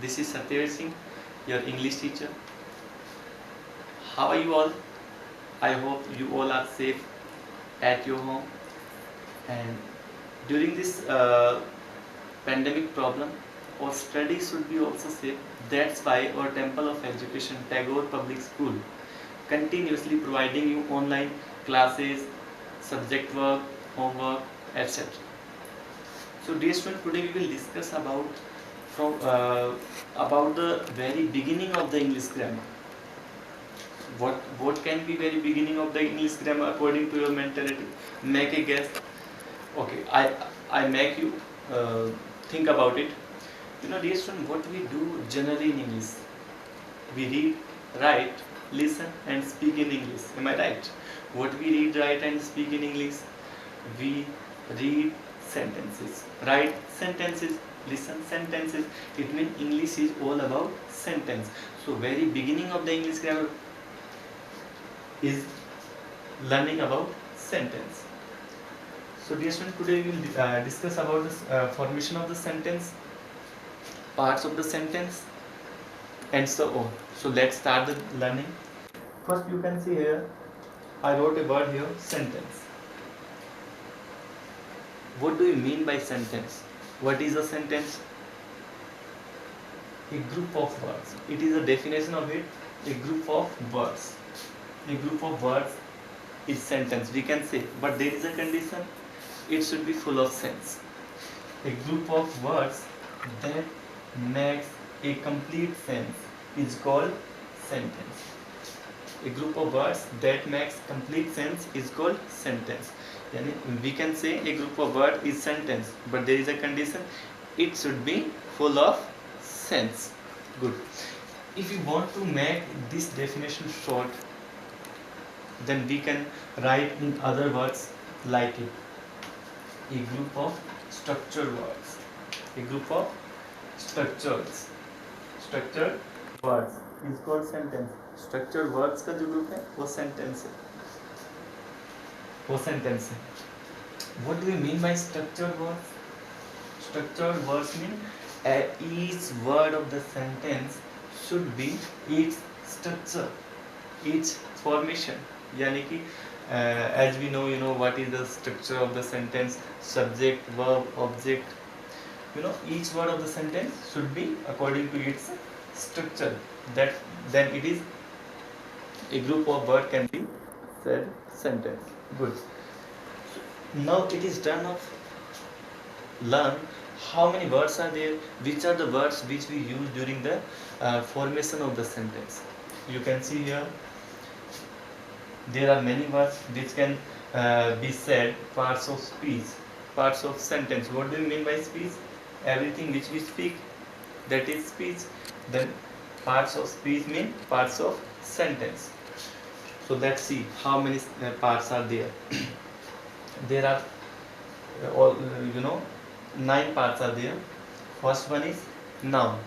This is Satyaveer Singh, your English teacher. How are you all? I hope you all are safe at your home. And during this pandemic problem, our study should be also safe. That's why our Temple of Education, Tagore Public School, continuously providing you online classes, subject work, homework, etc. So, dear student, today we will discuss about the very beginning of the English grammar. What can be very beginning of the English grammar according to your mentality? Make a guess. Okay, I make you uh, think about it. Dear student, what we do generally in English? We read, write, listen, and speak in English. Am I right? What we read, write, and speak in English? We read sentences, write sentences, listen sentences. It means English is all about sentence. So very beginning of the English grammar is learning about sentence. So dear student, today we will discuss about the formation of the sentence, parts of the sentence, and so on. So let's start the learning. First you can see here, I wrote a word here, sentence. What do you mean by sentence? What is a sentence? A group of words. It is a definition of it, a group of words. A group of words is sentence, we can say, but there is a condition, it should be full of sense. A group of words that makes a complete sense is called sentence. A group of words that makes complete sense is called sentence. We can say a group of words is sentence, but there is a condition, it should be full of sense. Good. If you want to make this definition short, then we can write in other words like it. A group of structured words. A group of structured words is called sentence. Structured words का जो group है वो sentence है. वो sentence है. What do we mean by structured words? Structured words mean each word of the sentence should be its structure, its formation. यानी कि as we know, what is the structure of the sentence: subject, verb, object. Each word of the sentence should be according to its structure. That then it is a group of word can be said sentence. Good. Now it is done of learn how many words are there, which are the words which we use during the formation of the sentence. You can see here there are many words which can be said, parts of speech, parts of sentence. What do you mean by speech? Everything which we speak, that is speech. Then parts of speech mean parts of sentence. So let's see how many parts are there. There are all 9 parts are there. First one is noun.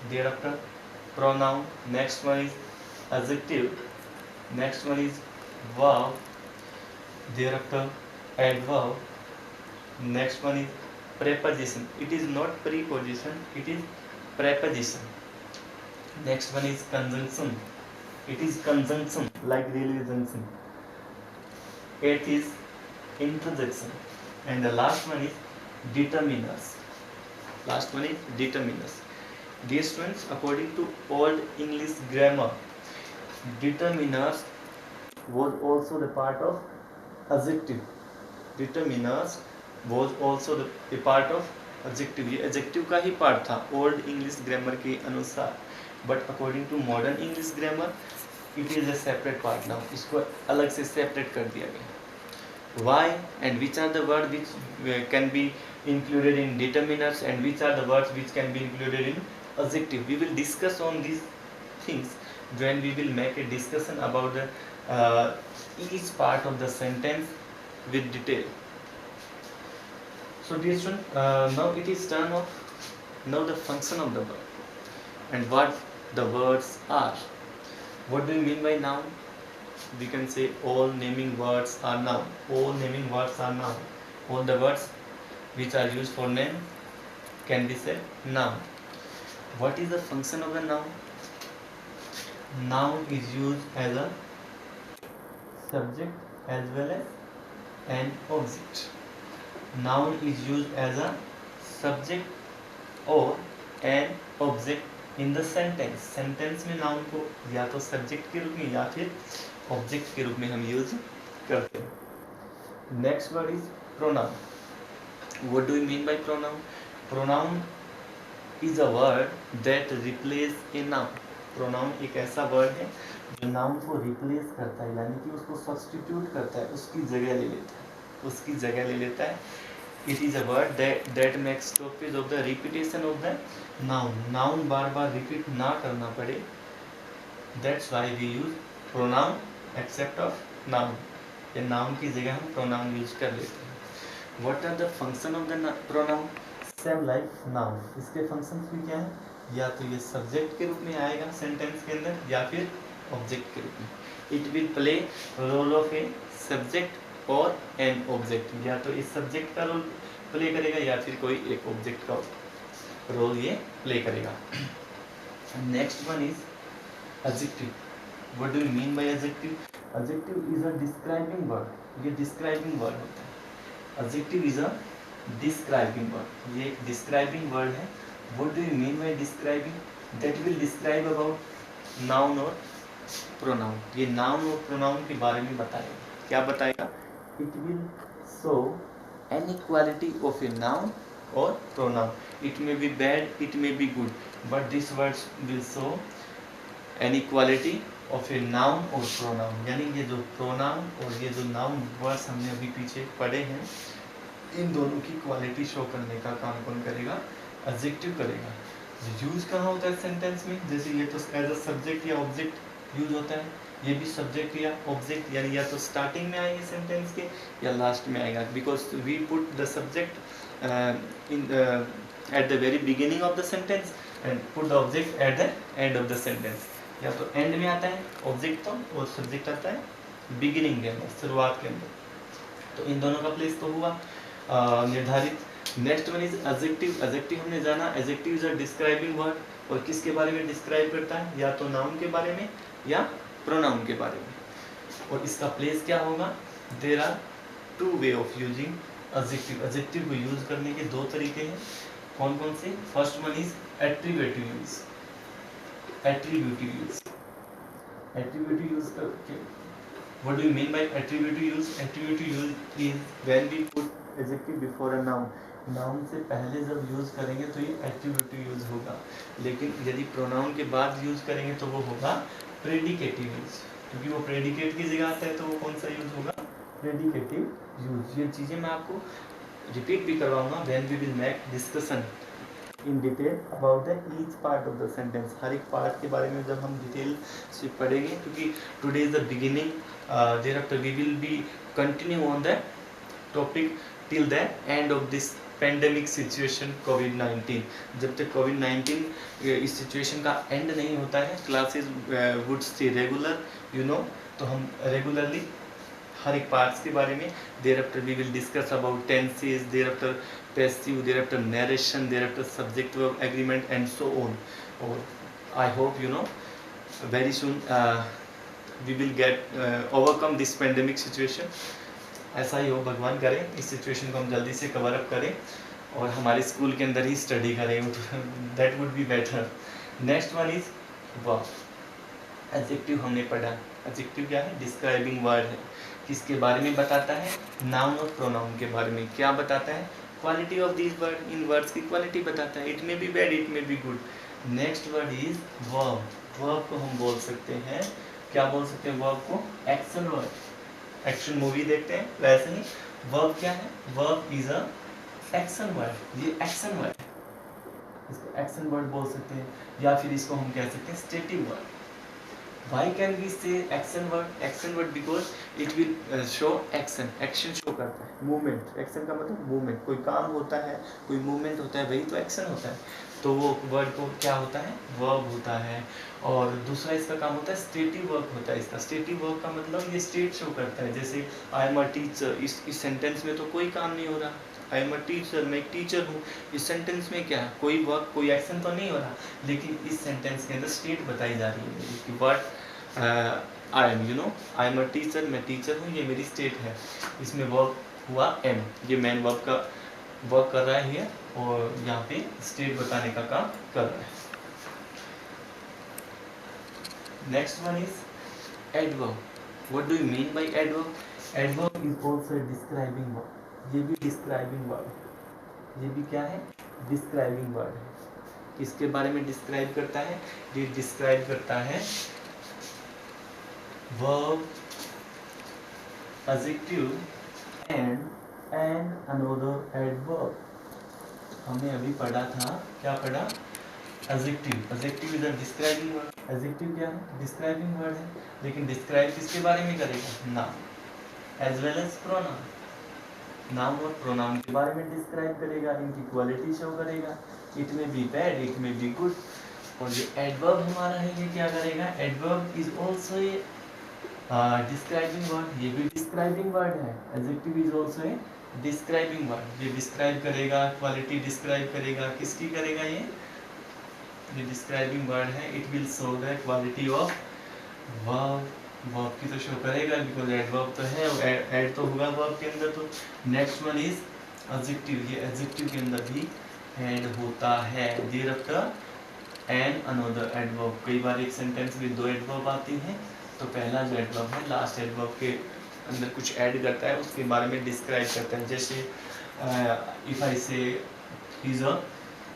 Thereafter pronoun. Next one is adjective. Next one is verb. Thereafter adverb. Next one is preposition. It is not preposition, it is preposition. Next one is conjunction. It is conjunction like railway junction. Eighth is interjection. And the last one is determiners. Dear students, according to old English grammar, determiners was also the part of adjective. Determiners was also the part of adjective. ये adjective का ही part था old English grammar के अनुसार. But according to modern English grammar, it is a separate part now. इसको अलग से separate कर दिया गया. Why and which are the words which can be included in determiners and which are the words which can be included in adjective? We will discuss on these things when we will make a discussion about the each part of the sentence with detail. So dear student, now it is done of now the function of the word and what the words are. What do you mean by noun? We can say all naming words are noun. All naming words are noun. All the words which are used for name can be said noun. What is the function of the noun? Noun is used as a subject as well as an object. Noun is used as a subject or an object in the sentence. Sentence में noun को या तो subject के रूप में या फिर object के रूप में हम यूज करते हैं. Next word is pronoun. What do we mean by pronoun? Pronoun is a word that replace a noun. Pronoun एक ऐसा वर्ड है जो नाउन को रिप्लेस करता है, यानी कि उसको सब्स्टिट्यूट करता है, उसकी जगह ले लेता है, उसकी जगह ले लेता है. It is a word that makes stoppage of the repetition of the noun. Noun bar bar repeat ना करना पड़े. That's why we use pronoun except of noun. ये noun की जगह हम pronoun यूज कर लेते हैं. What are the function of the pronoun? Same like noun. इसके functions भी क्या है? या तो ये सब्जेक्ट के रूप में आएगा सेंटेंस के अंदर या फिर ऑब्जेक्ट के रूप में. It will play role of a subject और एन ऑब्जेक्ट. या तो इस सब्जेक्ट का रोल प्ले करेगा या फिर कोई एक ऑब्जेक्ट का रोल ये प्ले करेगा. Next one is adjective. What do you mean by adjective? Adjective is a describing word. ये डिस्क्राइबिंग वर्ड होता है. Adjective is a describing word. ये एक डिस्क्राइबिंग वर्ड है. What do you mean by describing? That will describe about noun और pronoun. ये noun और pronoun के बारे में बताएगा. क्या बताएगा? It will show any quality of a noun or pronoun. It may be bad, it may be good, but these words will show any quality of a noun or pronoun. यानी ये जो pronoun और ये जो noun words हमने अभी पीछे पढ़े हैं, इन दोनों की क्वालिटी शो करने का काम कौन करेगा? एडजेक्टिव करेगा. यूज कहाँ होता है सेंटेंस में? जैसे ये तो एज अ सब्जेक्ट या ऑब्जेक्ट यूज होता है, ये भी सब्जेक्ट या ऑब्जेक्ट, यानी या तो स्टार्टिंग में आएंगे सेंटेंस के या लास्ट में आएगा. Because we put the subject in at the very beginning of the sentence and put the object at the end of the sentence. या तो एंड में आता है ऑब्जेक्ट तो, और सब्जेक्ट आता है बिगिनिंग के अंदर, शुरुआत के अंदर. तो इन दोनों का प्लेस तो हुआ निर्धारित. Next one is adjective. Adjective हमने जाना, adjective is a describing word. और किसके बारे में डिस्क्राइब करता है? या तो नाउन के बारे में या प्रोनाउन के बारे में. और इसका प्लेस क्या होगा? There are two way of using adjective. Adjective को यूज करने के दो तरीके हैं. कौन कौन से? First one is attributive use. Attributive use. Attributive use करके what do you mean by attributive use? Attributive use is when we put adjective before a noun. Noun से पहले जब यूज करेंगे तो ये एट्रीब्यूटिव यूज होगा. लेकिन यदि प्रोनाउन के बाद यूज करेंगे तो वो होगा प्रेडिकेटिव यूज. क्योंकि वो प्रेडिकेट की जगह आता है तो वो कौन सा यूज होगा? Predicative use. ये चीजें मैं आपको रिपीट भी करवाऊंगा when we will make discussion in detail about the each part of the sentence. हर एक पार्ट के बारे में जब हम डिटेल से पढ़ेंगे, क्योंकि today is the beginning. thereafter we will be continue on the topic till the end of this pandemic situation COVID-19. जब तक COVID-19 इस सिचुएशन का एंड नहीं होता है, classes would stay regular, you know. तो हम रेगुलरली हर एक पार्ट्स के बारे में thereafter we will discuss about tenses, thereafter passive, thereafter narration, thereafter subject verb agreement and so on. Or I hope you know very soon we will get overcome this pandemic situation. ऐसा ही हो, भगवान करें इस situation को हम जल्दी से cover up करें और हमारे स्कूल के अंदर ही स्टडी करें. That would be better. Next one is verb. Adjective हमने पढ़ा. एडजेक्टिव क्या है? डिस्क्राइबिंग वर्ड है. किसके बारे में बताता है? नाउन और प्रोनाउन के बारे में. क्या बताता है? Quality of this word. In words की क्वालिटी बताता है. It may B bad, it may be good. Next word is verb. Verb को हम बोल सकते हैं, क्या बोल सकते हैं वर्ब को? Action word. एक्शन मूवी देखते हैं वैसे ही वर्ब क्या है? Verb is a action word. ये एक्शन वर्ड है, इसको एक्शन वर्ड बोल सकते हैं. या फिर इसको हम कह सकते हैं stative word. Why can we say action word? Action word because it will show action. Action show करता है, मूवमेंट. एक्शन का मतलब मूवमेंट. कोई काम होता है, कोई मूवमेंट होता है, वही तो एक्शन होता है. तो वो वर्ड को क्या होता है? वर्ब होता है. और दूसरा इसका काम होता है स्टेटिव वर्ब होता है. इसका स्टेटिव वर्ब का मतलब ये स्टेट शो करता है. जैसे आई एम अ टीचर. इस सेंटेंस में तो कोई काम नहीं हो रहा, आई एम अ टीचर, मैं एक टीचर हूँ। इस सेंटेंस में क्या है, कोई वर्क कोई एक्शन तो नहीं हो रहा, लेकिन इस सेंटेंस के अंदर स्टेट बताई जा रही है मेरी कि what I am, you know, I am a teacher, मैं टीचर हूँ, ये मेरी स्टेट है। इसमें वर्क हुआ एम, ये मैन वर्क का वर्क कर रहा है और यहाँ पे स्टेट बताने का काम कर रहा है। Next one is adverb. What do you mean by adverb? Adverb is also describing word. ये भी डिस्क्राइबिंग वर्ड है। ये भी क्या है? डिस्क्राइबिंग वर्ड है। किसके बारे में डिस्क्राइब करता है? ये डिस्क्राइब करता है verb, adjective and another adverb. हमने अभी पढ़ा था, क्या पढ़ा? Adjective. Adjective is a describing word. Adjective क्या है? डिस्क्राइबिंग वर्ड है, लेकिन डिस्क्राइब किसके बारे में करेगा? Noun as well as pronoun. Noun और प्रोनाउन के बारे में डिस्क्राइब करेगा, इनकी क्वालिटी शो करेगा। It may be bad, it may be good. और ये एडवर्ब हमारा है, ये क्या करेगा? Adverb is also a describing word. ये भी डिस्क्राइबिंग वर्ड है। Adjective is also a describing word. ये डिस्क्राइब करेगा, क्वालिटी डिस्क्राइब करेगा। किसकी करेगा ये डिस्क्राइबिंग वर्ड है। It will show the quality of verb. Verb की तो शो करेगा, बिकॉज एडवर्ब तो है, ऐड तो होगा वर्ब के अंदर। तो नेक्स्ट वन इज एडजेक्टिव। ये एडजेक्टिव के अंदर भी ऐड होता है। There after and another adverb. कई बार एक सेंटेंस में दो एडवर्ब आती हैं, तो पहला जो एडवर्ब है लास्ट एडवर्ब के अंदर कुछ ऐड करता है, उसके बारे में डिस्क्राइब करता है। जैसे इफ आई से he is a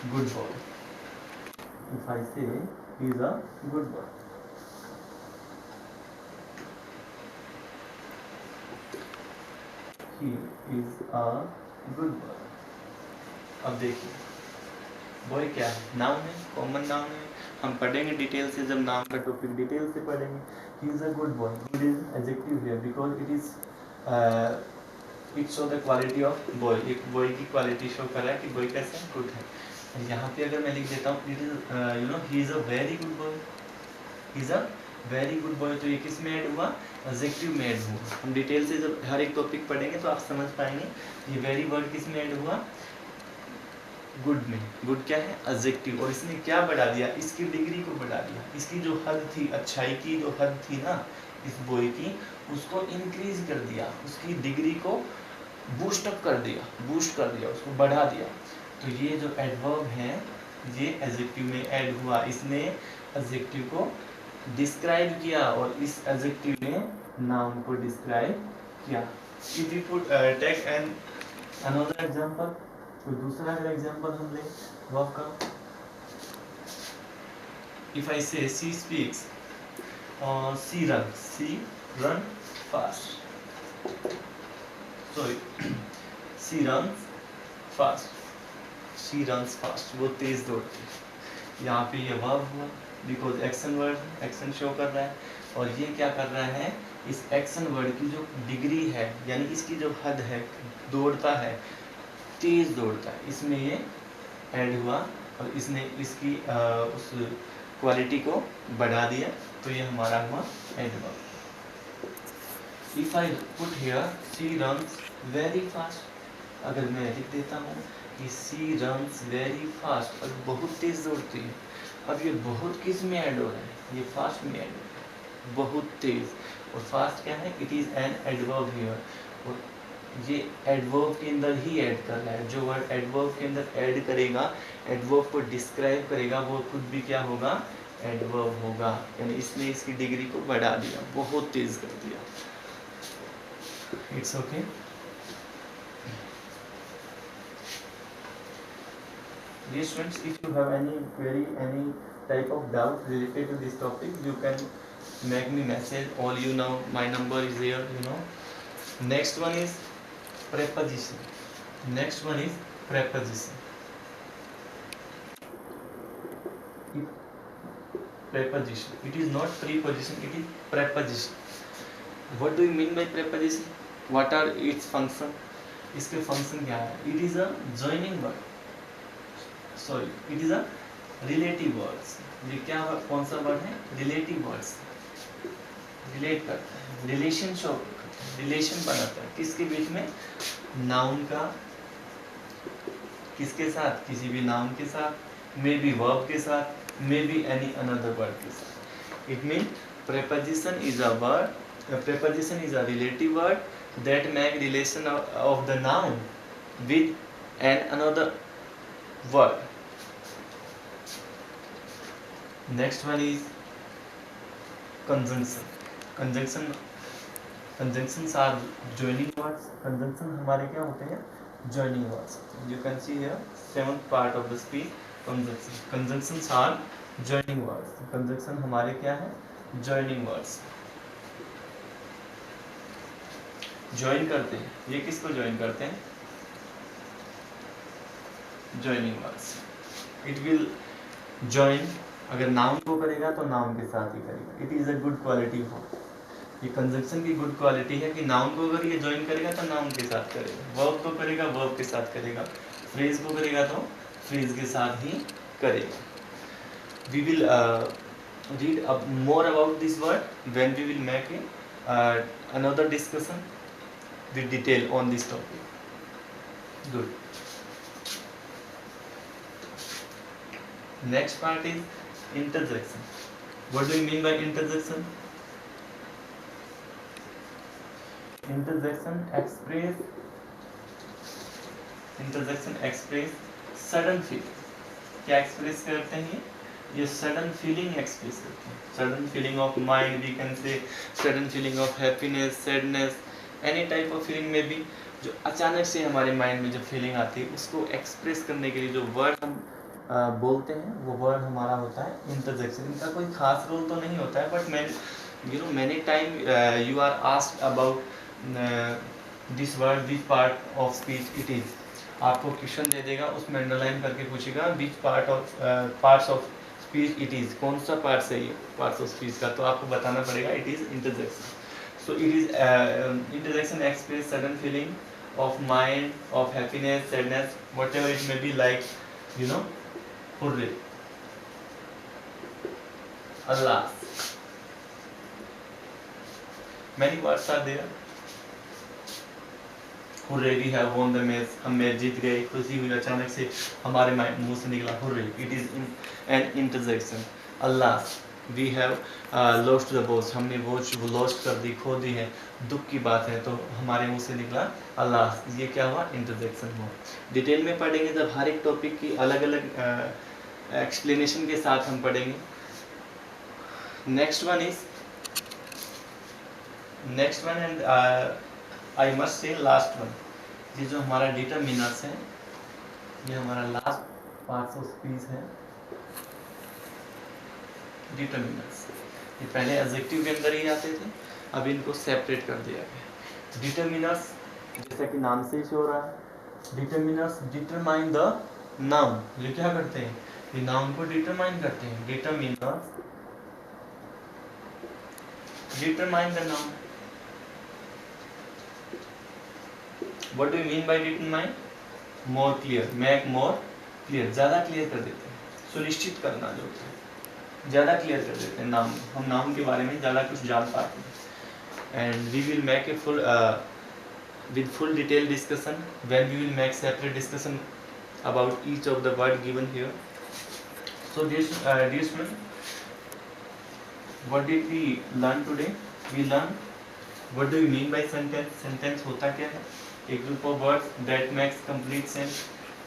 good boy, if I say he is a good boy, he is a good boy। अब देखिए बॉय क्या है? नाउन है, कॉमन नाउन है। हम पढ़ेंगे डिटेल से, जब नाउन का टॉपिक डिटेल से पढ़ेंगे। He is a good boy. Good is adjective here because it is it show the quality of boy. एक बॉय की क्वालिटी शो कर रहा है कि बॉय कैसे गुड है। यहाँ पे अगर मैं लिख देता हूँ it is you know he is a very good boy, he is a very good boy, तो ये किस में ऐड हुआ? एडजेक्टिव में ऐड हुआ। हम डिटेल से जब हर एक टॉपिक पढ़ेंगे तो आप समझ पाएंगे ये वेरी वर्ड किस में ऐड हुआ? गुड में। गुड क्या है? एडजेक्टिव। और इसने क्या बढ़ा दिया? इसकी डिग्री को बढ़ा दिया। इसकी जो हद थी, अच्छाई की जो हद थी ना इस बॉय की, उसको इंक्रीज कर दिया, उसकी डिग्री को बूस्ट अप कर दिया, बूस्ट कर दिया, उसको बढ़ा दिया। तो ये जो एडवर्ब है ये एडजेक्टिव में ऐड हुआ। इसने एडजेक्टिव को डिस्क्राइब किया और इस एडजेक्टिव ने नाउन को डिस्क्राइब किया। If we put take an another example, तो दूसरा अगर एग्जांपल हम लें वर्ब का, इफ आई से she speaks, she run fast, sorry she runs fast, she runs fast, वो तेज दौड़ती है। यहाँ पे ये वर्ब हुआ because action word, action show कर रहा है। और ये क्या कर रहा है? इस एक्शन वर्ड की जो डिग्री है, यानी इसकी जो हद है, दौड़ता है, तेज दौड़ता है, इसमें ये ऐड हुआ और इसने इसकी उस क्वालिटी को बढ़ा दिया। तो ये हमारा हुआ adverb. If I put here she runs very fast, अगर मैं लिख देता हूँ कि शी रन्स वेरी फास्ट, और बहुत तेज दौड़ती है। अब ये बहुत किस में ऐड हो रहा है? ये फास्ट में ऐड हो रहा है, बहुत तेज। और फास्ट क्या है? It is an adverb here. और ये एडवर्ब के अंदर ही ऐड कर रहा है। जो वर्ड एडवर्ब के अंदर ऐड करेगा, एडवर्ब को डिस्क्राइब करेगा, वो खुद भी क्या होगा? एडवर्ब होगा। यानी इसने इसकी डिग्री को बढ़ा दिया, बहुत तेज कर दिया। It's okay. Dear students, if you have any query, any type of doubt related to this topic, you can make me message. All you know, my number is here, you know. Next one is preposition. Next one is preposition. Preposition. It is not preposition, it is preposition. What do you mean by preposition? What are its function? इसके function क्या है? It is a joining word. Sorry, it is a relative words. ये क्या कौन सा word है? Relative words. Relate करता है, रिलेशन शो करता है, रिलेशन बनाता है। किसके बीच में? नाउन का किसके साथ, किसी भी नाउन के साथ, मे बी वर्ब के साथ, may be any another word के साथ. It mean preposition is a word, preposition is a relative word that make relation of the noun with an another word. Next one is conjunction. Conjunctions are joining words. Conjunction हमारे क्या होते हैं, joining words. You can see here seventh part of the speech. Conjunctions are joining words. Conjunction हमारे क्या है, joining words. Join करते हैं, ये किसको ज्वाइन करते हैं, joining words. It will join, अगर नाउन को करेगा तो नाउन के साथ ही करेगा. It is a good quality हो, ये कंजंक्शन की गुड क्वालिटी है कि नाउन को अगर ये ज्वाइन करेगा तो नाउन के साथ करेगा, वर्ब को करेगा वर्ब के साथ करेगा, फ्रेज को करेगा तो फ्रेज के साथ ही करेगा. We will read more about this word when we will make another discussion with detail on this topic. Good. Next part is interjection. What do you mean by interjection? Interjection express sudden feeling. क्या express करते हैं ये sudden feeling express करते हैं. Sudden feeling of mind, we can say sudden feeling of happiness, sadness, any type of feeling में भी जो अचानक से हमारे माइंड में जो फीलिंग आती है उसको एक्सप्रेस करने के लिए जो वर्ड हम बोलते हैं वो वर्ड हमारा होता है इंटरजेक्शन. इनका कोई खास रोल तो नहीं होता है, बट मैं many time you are asked about this word, which part of speech it is. आपको क्वेश्चन दे देगा, उसमें अंडरलाइन करके पूछेगा which parts of speech it is, कौन सा पार्ट है ये पार्ट्स ऑफ स्पीच का, तो आपको बताना पड़ेगा it is interjection. So it is interjection express sudden feeling of mind, of happiness, sadness, whatever it may be, like hurray, अल्लाह. many words are there. Hurray, we have won the match, हम match जीत गए, खुशी हुई, अचानक से हमारे मुंह से निकला hurray, it is an interjection. अल्लाह, we have lost the watch, हमने वॉच लॉस्ट कर दी, खो दी है, दुख की बात है तो हमारे मुंह से निकला अल्लाह. ये क्या हुआ, इंटरजेक्शन हुआ. डिटेल में पढ़ेंगे जब हर एक टॉपिक की अलग अलग एक्सप्लेनेशन के साथ हम पढ़ेंगे. Next one and I must say last one, ये जो हमारा डिटरमिनर्स है, ये हमारा लास्ट पार्ट ऑफ स्पीच है. डिटरमिनर्स ये पहले एडजेक्टिव के अंदर ही आते थे, अब इनको सेपरेट कर दिया गया. डिटरमिनर्स जैसा कि नाम से ही शो हो रहा है, डिटरमिनर्स डिटरमाइन द नाउन. ये क्या करते हैं, ये नाउन को डिटरमाइन करते हैं. Determiners determine the noun. What do you mean by determine? More clear, make more clear, ज़्यादा क्लियर कर देते हैं. सुनिश्चित करना जो होता है, ज़्यादा क्लियर कर देते हैं नाउन, हम नाउन के बारे में ज़्यादा कुछ जान पाते हैं. And we will make a full detailed discussion when we will make separate discussion about each of the word given here. So dear students, what did we learn today? We learned what do you mean by sentence. Sentence होता क्या है, एक group of words that makes complete sense,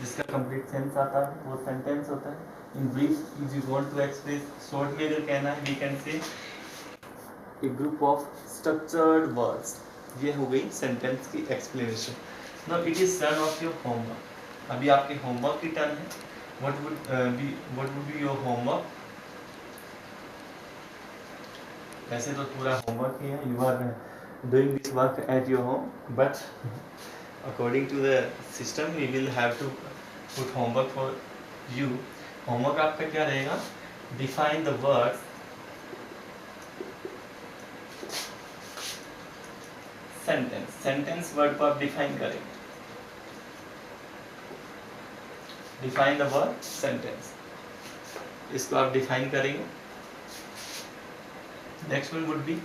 जिसका complete sense आता है वो sentence होता है. In brief, if you want to express, short में अगर कहना है, we can say a group of structured words. ये हो गई सेंटेंस की explanation. Now it is turn of your homework. अभी आपके होमवर्क की टर्न है. What would be your homework? वैसे तो पूरा होमवर्क ही है, you are doing this work at your home, but according to the system we will have to put homework for you. Homework आपका क्या रहेगा? Define the words sentence word को आप define करेंगे. Define the word sentence, इसको आप define करेंगे. Next one would be